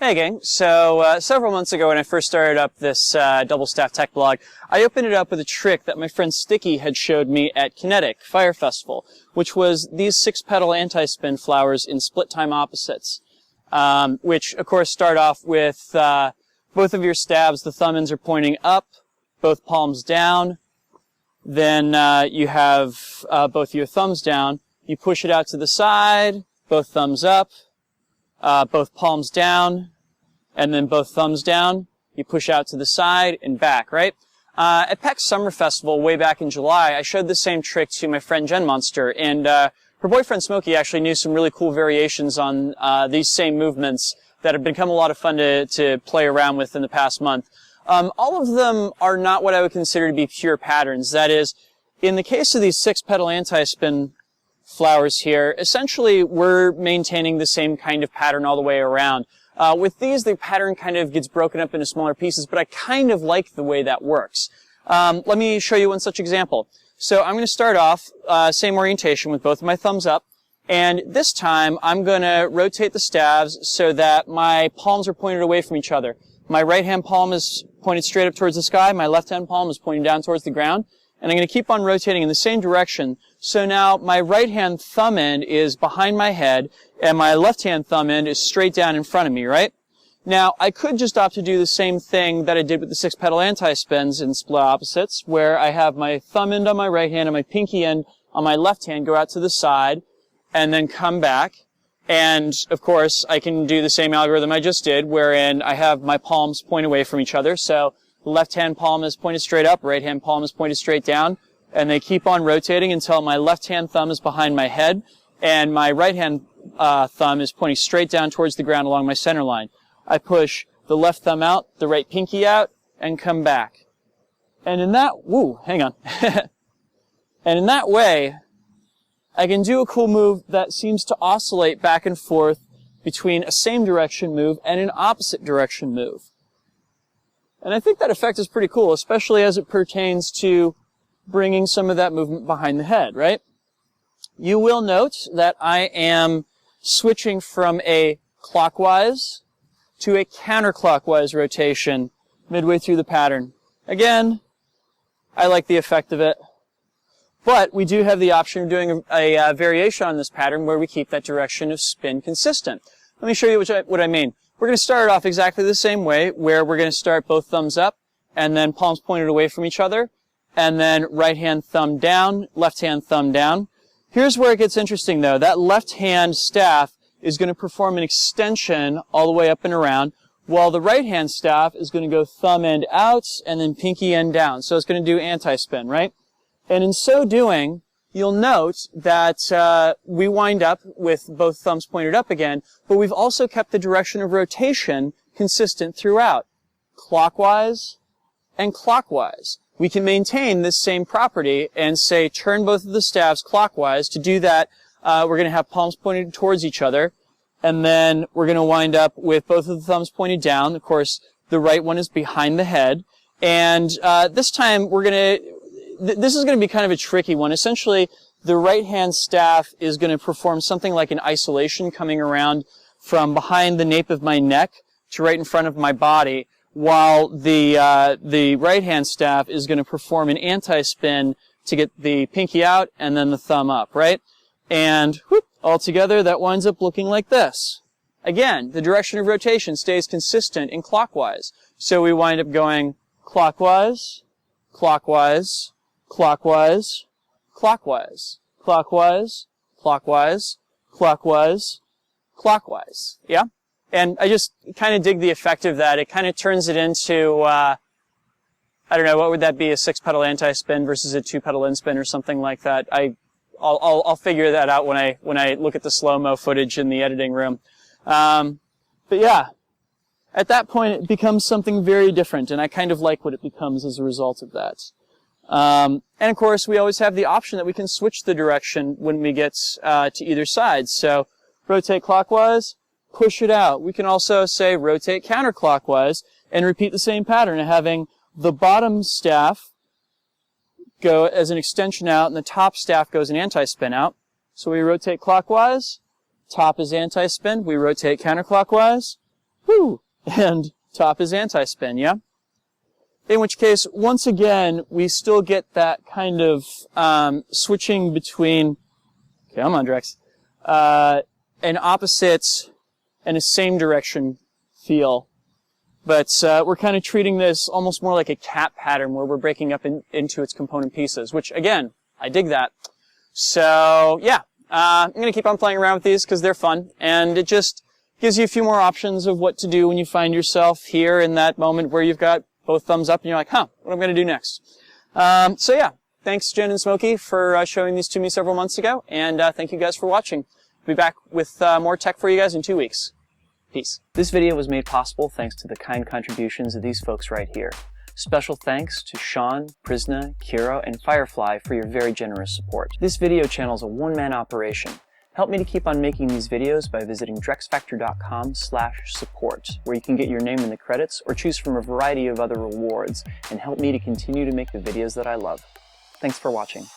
Hey gang, so several months ago when I first started up this double staff tech blog, I opened it up with a trick that my friend Sticky had showed me at Kinetic Fire Festival, which was these 6-petal anti-spin flowers in split time opposites, which of course start off with both of your stabs, the thumb ends are pointing up, both palms down, then you have both your thumbs down, you push it out to the side, both thumbs up, both palms down, and then both thumbs down. You push out to the side and back, right? At PAX Summer Festival way back in July, I showed the same trick to my friend Jen Monster, and her boyfriend Smokey actually knew some really cool variations on these same movements that have become a lot of fun to play around with in the past month. All of them are not what I would consider to be pure patterns. That is, in the case of these 6-petal anti-spin flowers here, essentially we're maintaining the same kind of pattern all the way around. With these, the pattern kind of gets broken up into smaller pieces, but I kind of like the way that works. Let me show you one such example. So I'm going to start off same orientation with both of my thumbs up, and this time I'm going to rotate the stabs so that my palms are pointed away from each other. My right hand palm is pointed straight up towards the sky, my left hand palm is pointing down towards the ground, and I'm going to keep on rotating in the same direction. So now my right hand thumb end is behind my head, and my left hand thumb end is straight down in front of me, right? Now, I could just opt to do the same thing that I did with the 6-petal anti-spins in split opposites, where I have my thumb end on my right hand and my pinky end on my left hand go out to the side, and then come back. And, of course, I can do the same algorithm I just did, wherein I have my palms point away from each other. So left hand palm is pointed straight up, right hand palm is pointed straight down, and they keep on rotating until my left hand thumb is behind my head, and my right hand thumb is pointing straight down towards the ground along my center line. I push the left thumb out, the right pinky out, and come back. And in that, and in that way, I can do a cool move that seems to oscillate back and forth between a same direction move and an opposite direction move. And I think that effect is pretty cool, especially as it pertains to bringing some of that movement behind the head, right? You will note that I am switching from a clockwise to a counterclockwise rotation midway through the pattern. Again, I like the effect of it. But we do have the option of doing a variation on this pattern where we keep that direction of spin consistent. Let me show you what I mean. We're going to start it off exactly the same way, where we're going to start both thumbs up, and then palms pointed away from each other, and then right hand thumb down, left hand thumb down. Here's where it gets interesting though. That left hand staff is going to perform an extension all the way up and around, while the right hand staff is going to go thumb end out and then pinky end down. So it's going to do anti-spin, right? And in so doing, you'll note that we wind up with both thumbs pointed up again, but we've also kept the direction of rotation consistent throughout, clockwise and clockwise. We can maintain this same property and say turn both of the stabs clockwise. To do that, we're going to have palms pointed towards each other, and then we're going to wind up with both of the thumbs pointed down. Of course, the right one is behind the head, and this time we're going to this is going to be kind of a tricky one. Essentially, the right hand staff is going to perform something like an isolation coming around from behind the nape of my neck to right in front of my body, while the right hand staff is going to perform an anti-spin to get the pinky out and then the thumb up, right? And whoop, all together that winds up looking like this. Again, the direction of rotation stays consistent in clockwise. So we wind up going clockwise, clockwise, clockwise, clockwise, clockwise, clockwise, clockwise, clockwise. Yeah? And I just kind of dig the effect of that. It kind of turns it into, I don't know, what would that be, a 6-petal anti-spin versus a 2-petal inspin or something like that. I'll figure that out when I look at the slow-mo footage in the editing room. But yeah, at that point it becomes something very different, and I kind of like what it becomes as a result of that. And of course, we always have the option that we can switch the direction when we get to either side. So rotate clockwise, push it out. We can also say rotate counterclockwise and repeat the same pattern of having the bottom staff go as an extension out and the top staff goes an anti-spin out. So we rotate clockwise, top is anti-spin, we rotate counterclockwise, whoo, and top is antispin, yeah? In which case, once again, we still get that kind of switching between, come on, Drex, an opposite and a same direction feel. But we're kind of treating this almost more like a cat pattern where we're breaking up into its component pieces, which, again, I dig that. So, yeah, I'm going to keep on playing around with these because they're fun, and it just gives you a few more options of what to do when you find yourself here in that moment where you've got both thumbs up and you're like, huh, what am I going to do next? So, yeah, thanks, Jen and Smokey, for showing these to me several months ago, and thank you guys for watching. I'll be back with more tech for you guys in 2 weeks. Peace. This video was made possible thanks to the kind contributions of these folks right here. Special thanks to Sean, Prisna, Kira, and Firefly for your very generous support. This video channel is a one-man operation. Help me to keep on making these videos by visiting drexfactor.com/support, where you can get your name in the credits or choose from a variety of other rewards, and help me to continue to make the videos that I love. Thanks for watching.